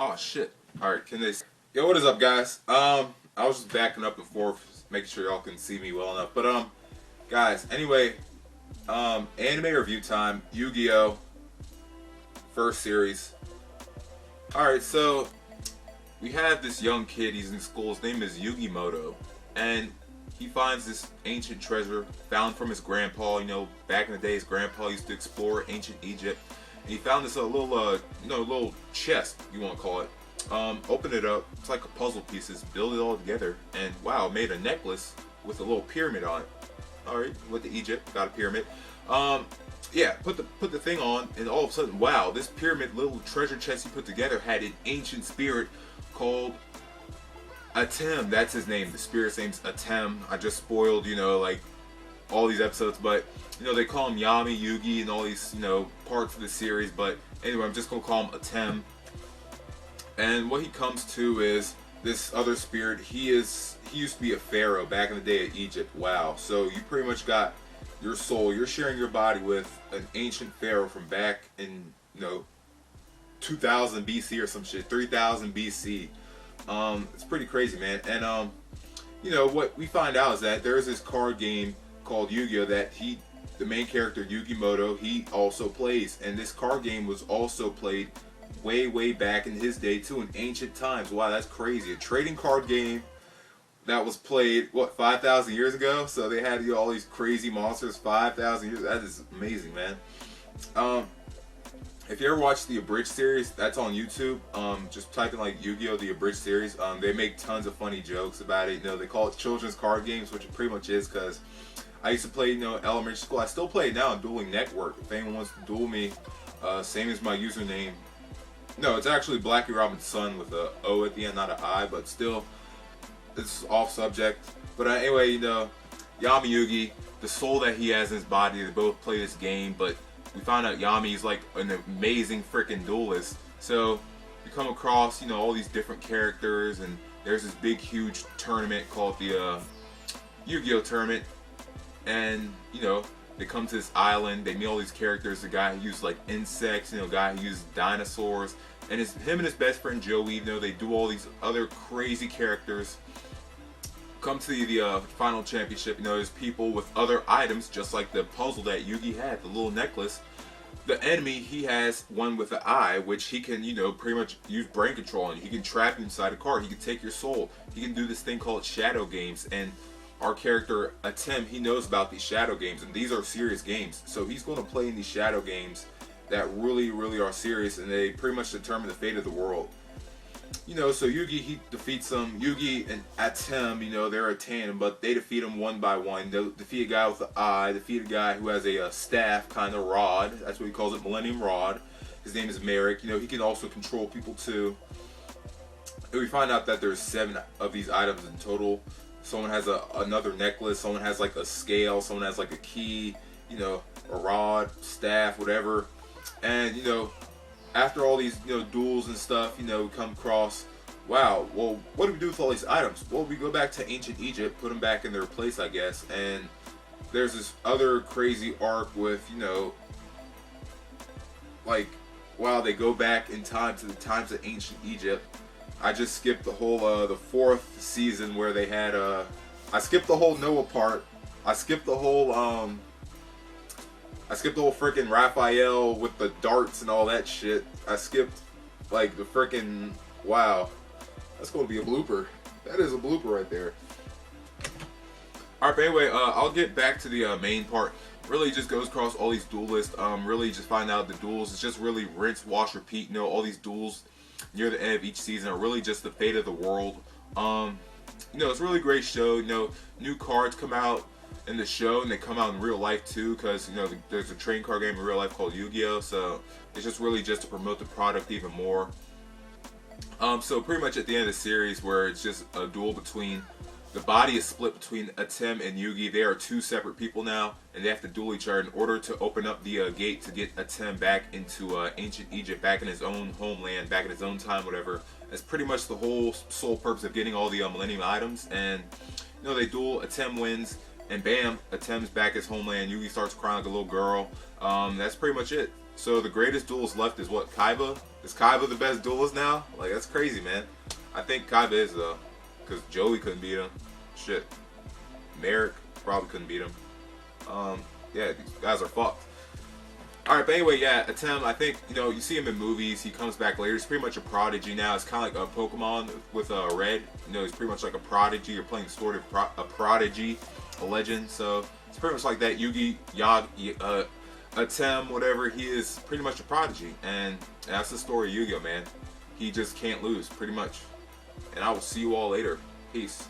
Oh shit. Alright, can they... Yo, what is up, guys? I was just backing up and forth, making sure y'all can see me well enough. But, guys, anyway, anime review time, Yu-Gi-Oh! First series. Alright, so, we have this young kid, he's in school, his name is Yugimoto, and he finds this ancient treasure found from his grandpa. You know, back in the day, his grandpa used to explore ancient Egypt. And he found this little chest, you want to call it. Open it up, it's like a puzzle pieces, build it all together, and wow, made a necklace with a little pyramid on it. Alright, with the Egypt, got a pyramid. Yeah, put the thing on, and all of a sudden, wow, this pyramid, little treasure chest he put together had an ancient spirit called Atem. That's his name. The spirit's name's Atem. I just spoiled, like all these episodes, but they call him Yami, Yugi, and all these, parts of the series. But anyway, I'm just gonna call him Atem. And what he comes to is this other spirit. He used to be a pharaoh back in the day of Egypt. Wow. So you pretty much got your soul. You're sharing your body with an ancient pharaoh from back in 2000 BC or some shit, 3000 BC. It's pretty crazy, man. And what we find out is that there's this card game called Yu-Gi-Oh! That the main character Yugimoto, he also plays, and this card game was also played way back in his day too, in ancient times. Wow, that's crazy. A trading card game that was played 5,000 years ago. So they had all these crazy monsters 5,000 years. That is amazing, man. If you ever watched the abridged series, that's on YouTube. Just type in like Yu-Gi-Oh! The abridged series. They make tons of funny jokes about it. They call it children's card games, which it pretty much is, because I used to play, elementary school. I still play it now on Dueling Network. If anyone wants to duel me, same as my username. No, it's actually Blackie Robin's son with a O at the end, not an I, but still, it's off subject. But anyway, Yami Yugi, the soul that he has in his body, they both play this game, but we find out Yami's like an amazing freaking duelist. So we come across, all these different characters, and there's this big, huge tournament called the Yu-Gi-Oh! Tournament. And, they come to this island, they meet all these characters, the guy who uses like insects, guy who uses dinosaurs, and it's him and his best friend Joey, they do all these other crazy characters. Come to the final championship, there's people with other items, just like the puzzle that Yugi had, the little necklace. The enemy, he has one with an eye, which he can, pretty much use brain control on. He can trap you inside a card, he can take your soul, he can do this thing called shadow games. And our character, Atem, he knows about these shadow games, and these are serious games. So he's going to play in these shadow games that really are serious, and they pretty much determine the fate of the world. So Yugi, he defeats them. Yugi and Atem, they're a tandem, but they defeat him one by one. They defeat a guy with an eye, defeat a guy who has a staff, kind of rod. That's what he calls it, Millennium Rod. His name is Merrick. He can also control people too. And we find out that there's 7 of these items in total. Someone has another necklace, someone has like a scale, someone has like a key, a rod, staff, whatever. And after all these duels and stuff, we come across, wow, well, what do we do with all these items? Well, we go back to ancient Egypt, put them back in their place, I guess. And there's this other crazy arc with, like, wow, they go back in time to the times of ancient Egypt. I just skipped the whole the 4th season where they had I skipped the whole Noah part. I skipped the whole freaking Raphael with the darts and all that shit. I skipped like the freaking, wow. That's going to be a blooper. That is a blooper right there. Alright, but anyway, I'll get back to the main part. Really just goes across all these duelists. Really just find out the duels. It's just really rinse, wash, repeat. All these duels near the end of each season are really just the fate of the world. It's a really great show. New cards come out in the show, and they come out in real life too, because there's a trading card game in real life called Yu-Gi-Oh! So it's just really just to promote the product even more. So pretty much at the end of the series, where it's just a duel between, the body is split between Atem and Yugi. They are 2 separate people now, and they have to duel each other in order to open up the gate to get Atem back into ancient Egypt, back in his own homeland, back in his own time, whatever. That's pretty much the whole sole purpose of getting all the Millennium items. And they duel, Atem wins, and bam, Atem's back at his homeland. Yugi starts crying like a little girl. That's pretty much it. So the greatest duelist left is what? Kaiba? Is Kaiba the best duelist now? Like, that's crazy, man. I think Kaiba is, though. Because Joey couldn't beat him. Shit. Merrick probably couldn't beat him. Yeah, these guys are fucked. Alright, but anyway, yeah, Atem, I think, you know, you see him in movies, he comes back later, he's pretty much a prodigy now. It's kind of like a Pokemon with Red. You know, he's pretty much like a prodigy. You're playing sort of a prodigy, a legend. So, it's pretty much like that Atem, whatever, he is pretty much a prodigy. And that's the story of Yu-Gi-Oh, man. He just can't lose, pretty much. And I will see you all later. Peace.